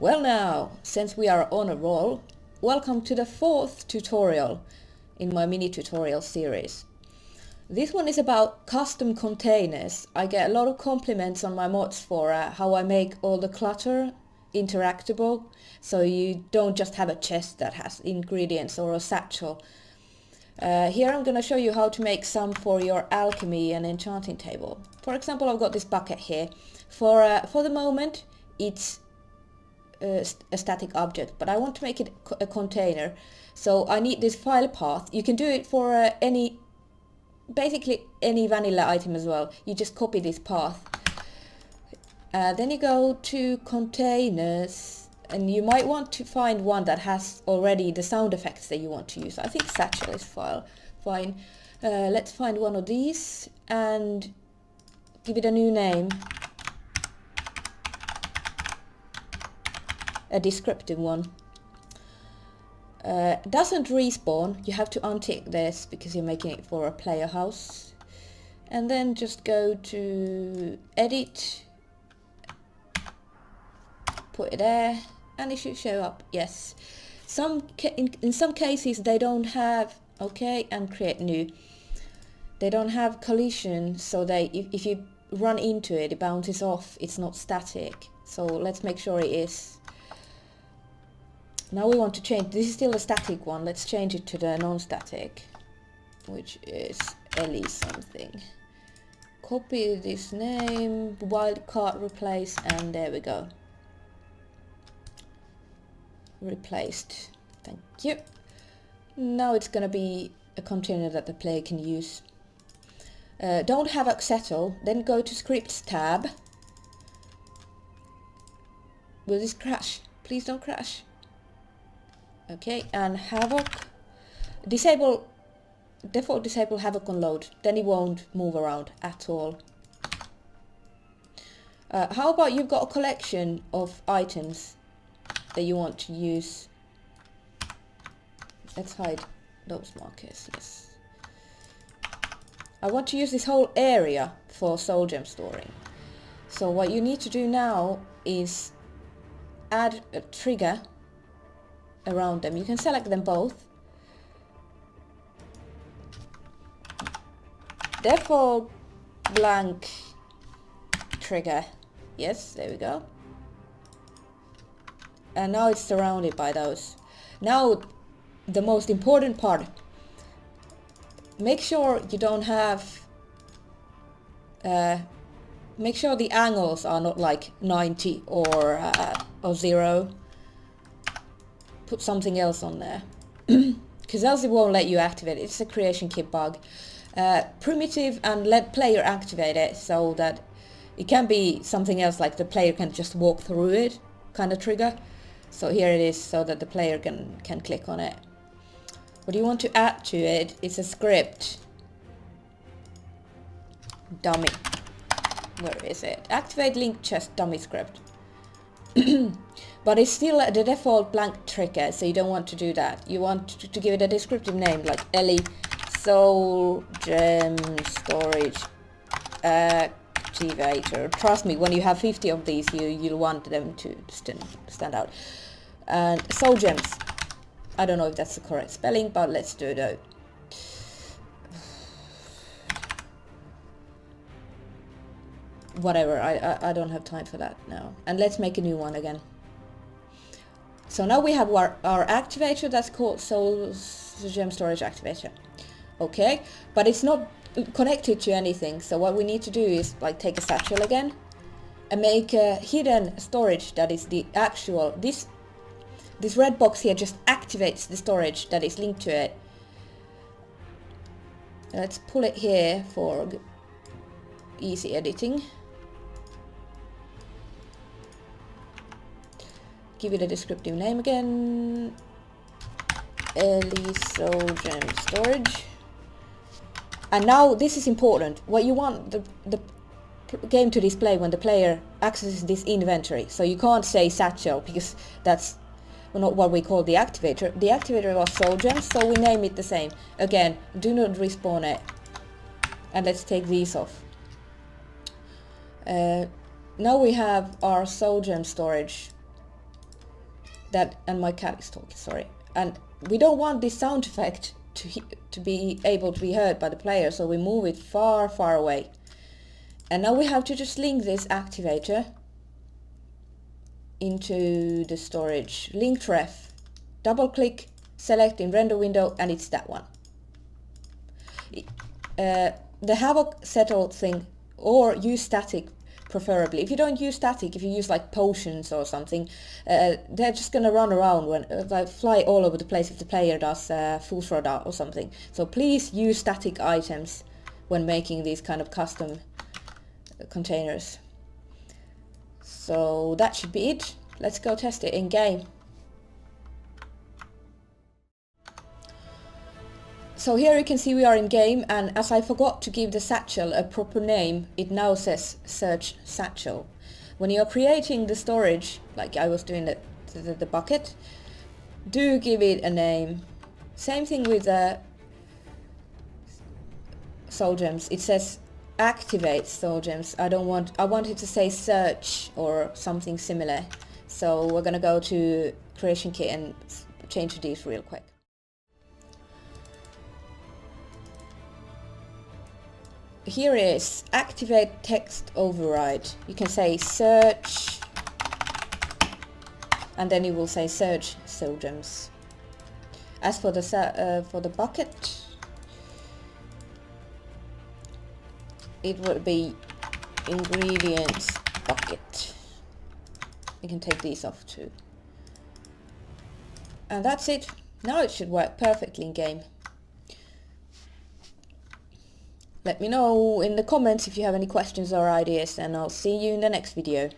Well now, since we are on a roll, welcome to the 4th tutorial in my mini tutorial series. This one is about custom containers. I get a lot of compliments on my mods for how I make all the clutter interactable, so you don't just have a chest that has ingredients or a satchel. Here I'm going to show you how to make some for your alchemy and enchanting table. For example, I've got this bucket here. For the moment it's a static object, but I want to make it a container, so I need this file path. You can do it for basically any vanilla item as well. You just copy this path. Then you go to containers, and you might want to find one that has already the sound effects that you want to use. I think satchel is fine. Let's find one of these and give it a new name. A descriptive one. Doesn't respawn. You have to untick this because you're making it for a player house. And then just go to edit, put it there, and it should show up. Yes. In some cases they don't have, okay, and create new. They don't have collision, so if you run into it, it bounces off. It's not static. So let's make sure it is. Now we want to change, this is still a static one, let's change it to the non-static, which is Ellie something. Copy this name, wildcard replace, and there we go. Replaced. Thank you. Now it's gonna be a container that the player can use. Don't have a settle, then go to scripts tab. Will this crash? Please don't crash. Okay, and havoc. Default disable havoc on load, then it won't move around at all. How about you've got a collection of items that you want to use. Let's hide those markers, yes. I want to use this whole area for soul gem storing. So what you need to do now is add a trigger around them. You can select them both. Default blank trigger. Yes, there we go. And now it's surrounded by those. Now the most important part. Make sure you don't have make sure the angles are not like 90 or 0. Put something else on there, because else it won't let you activate it. It's a creation kit bug. Primitive, and let player activate it, so that it can be something else, like the player can just walk through it kind of trigger. So here it is, so that the player can click on it. What you want to add to it is a script. Dummy. Where is it? Activate linked chest dummy script. But it's still the default blank trigger, so you don't want to do that. You want to give it a descriptive name, like Ellie Soul Gem Storage Activator. Trust me, when you have 50 of these, you'll want them to stand out. And Soul Gems. I don't know if that's the correct spelling, but let's do it out. Whatever, I don't have time for that now. And let's make a new one again. So now we have our activator that's called Soul Gem Storage Activator. Okay, but it's not connected to anything. So what we need to do is like take a satchel again and make a hidden storage that is the actual, this red box here just activates the storage that is linked to it. Let's pull it here for easy editing. Give it a descriptive name again. Ellie Soul Gem Storage. And now this is important. What you want the game to display when the player accesses this inventory. So you can't say satchel, because that's not what we call the activator. The activator was soul gems, so we name it the same. Again, do not respawn it. And let's take these off. Now we have our soul gem storage that, and my cat is talking, sorry. And we don't want this sound effect to be able to be heard by the player, so we move it far, far away. And now we have to just link this activator into the storage. Link to ref. Double click, select in render window, and it's that one. The Havoc settle thing, or use static preferably. If you don't use static, if you use like potions or something, they're just gonna run around when like fly all over the place if the player does full throw dart or something. So please use static items when making these kind of custom containers. So that should be it. Let's go test it in game. So here you can see we are in game, and as I forgot to give the satchel a proper name, it now says search satchel. When you're creating the storage, like I was doing the bucket, do give it a name. Same thing with soul gems. It says activate soul gems. I want it to say search or something similar. So we're gonna go to creation kit and change these real quick. Here is activate text override. You can say search, and then you will say search soul gems. As for the bucket, it will be ingredients bucket. You can take these off too. And that's it. Now it should work perfectly in game. Let me know in the comments if you have any questions or ideas, and I'll see you in the next video.